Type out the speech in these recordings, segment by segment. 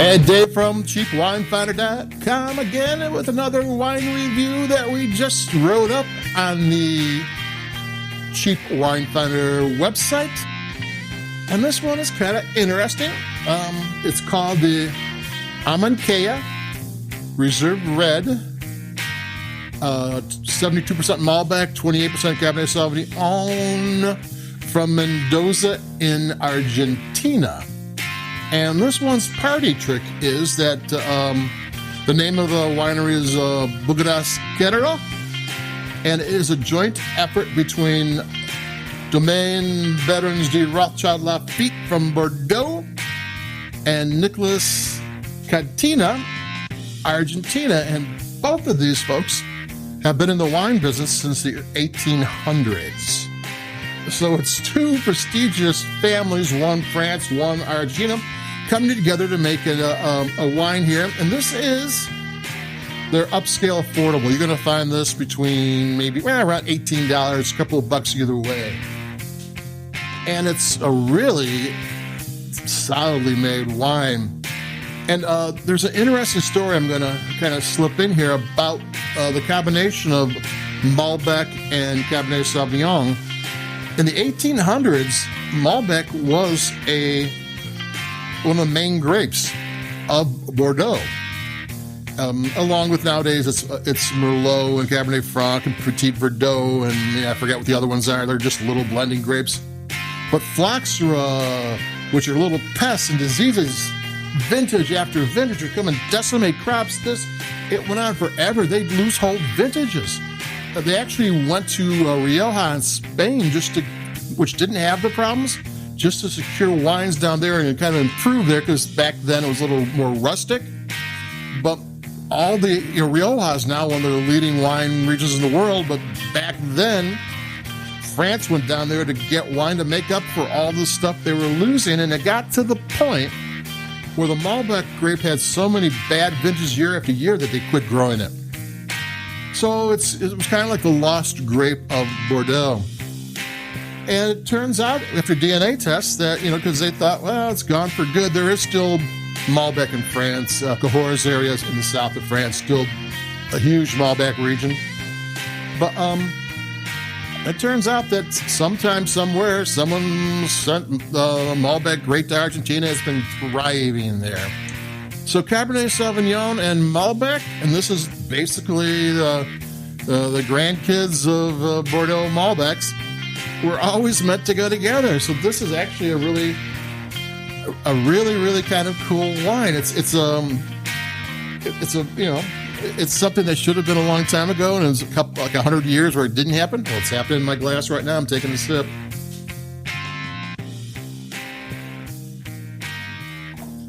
And Dave from cheapwinefinder.com again with another wine review that we just wrote up on the Cheap Wine Finder website. And this one is kind of interesting. It's called the Amancaya Reserve Red, 72% Malbec, 28% Cabernet Sauvignon from Mendoza in Argentina. And this one's party trick is that the name of the winery is Bodega Caro, and it is a joint effort between Domaines Baron de Rothschild Lafite from Bordeaux and Nicolas Catena, Argentina. And both of these folks have been in the wine business since the 1800s. So it's two prestigious families, one France, one Argentina, coming together to make a wine here. And this is their upscale affordable. You're going to find this between maybe around $18, a couple of bucks either way. And it's a really solidly made wine. And there's an interesting story I'm going to kind of slip in here about the combination of Malbec and Cabernet Sauvignon. In the 1800s, Malbec was one of the main grapes of Bordeaux. Along with nowadays, it's Merlot and Cabernet Franc and Petit Verdot, and I forget what the other ones are. They're just little blending grapes. But phylloxera, which are little pests and diseases, vintage after vintage, would come and decimate crops. It went on forever. They'd lose whole vintages. They actually went to Rioja in Spain, which didn't have the problems, just to secure wines down there and kind of improve there, because back then it was a little more rustic. But all the Rioja is now one of the leading wine regions in the world. But back then, France went down there to get wine to make up for all the stuff they were losing, and it got to the point where the Malbec grape had so many bad vintages year after year that they quit growing it. So it was kind of like the lost grape of Bordeaux. And it turns out, after DNA tests, that, because they thought, well, it's gone for good, there is still Malbec in France. Cahors areas in the south of France, still a huge Malbec region. But it turns out that sometime, somewhere, someone sent Malbec grape to Argentina. Has been thriving there. So Cabernet Sauvignon and Malbec, and this is basically the grandkids of Bordeaux Malbecs, were always meant to go together. So this is actually a really kind of cool wine. It's something that should have been a long time ago, and it was 100 years where it didn't happen. Well, it's happening in my glass right now. I'm taking a sip.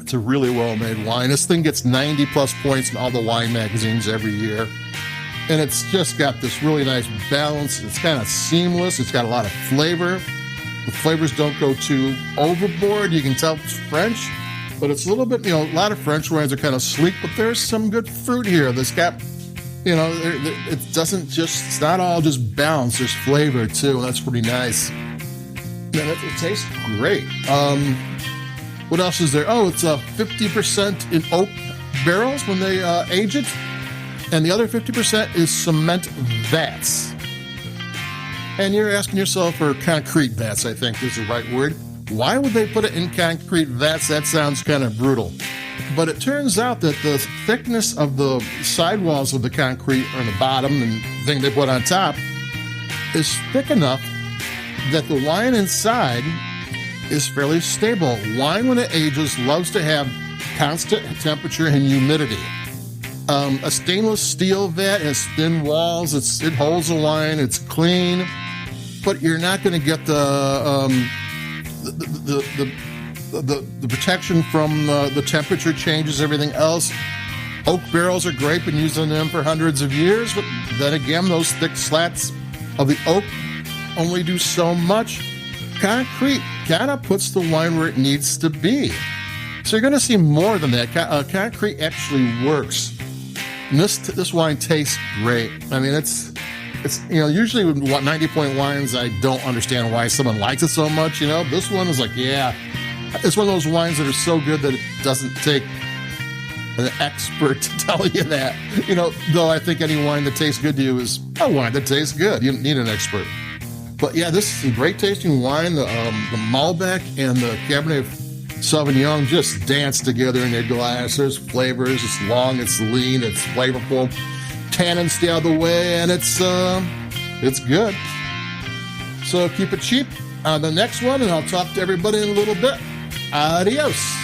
It's a really well-made wine. This thing gets 90 plus points in all the wine magazines every year. And it's just got this really nice balance. It's kind of seamless. It's got a lot of flavor. The flavors don't go too overboard. You can tell it's French, but it's a little bit, a lot of French wines are kind of sleek, but there's some good fruit here. That's got, it's not all just balance. There's flavor too, and that's pretty nice. And it tastes great. What else is there? Oh, it's 50% in oak barrels when they age it. And the other 50% is cement vats. And you're asking yourself, or concrete vats, I think is the right word. Why would they put it in concrete vats? That sounds kind of brutal. But it turns out that the thickness of the sidewalls of the concrete or the bottom and thing they put on top is thick enough that the wine inside is fairly stable. Wine, when it ages, loves to have constant temperature and humidity. A stainless steel vat has thin walls. It holds the wine. It's clean, but you're not going to get the protection from the temperature changes. Everything else. Oak barrels are great. Been using them for hundreds of years, but then again, those thick slats of the oak only do so much. Concrete kind of puts the wine where it needs to be. So you're going to see more than that. Concrete actually works. And this wine tastes great. I mean, it's usually with 90-point wines, I don't understand why someone likes it so much. This one is like, yeah, it's one of those wines that are so good that it doesn't take an expert to tell you that. You know, though I think any wine that tastes good to you is a wine that tastes good. You don't need an expert. But yeah, this is a great tasting wine. The Malbec and the Cabernet Sauvignon just dance together in your glass. There's flavors. It's long, it's lean, it's flavorful. Tannins stay out of the way, and it's good. So keep it cheap on the next one, and I'll talk to everybody in a little bit. Adios.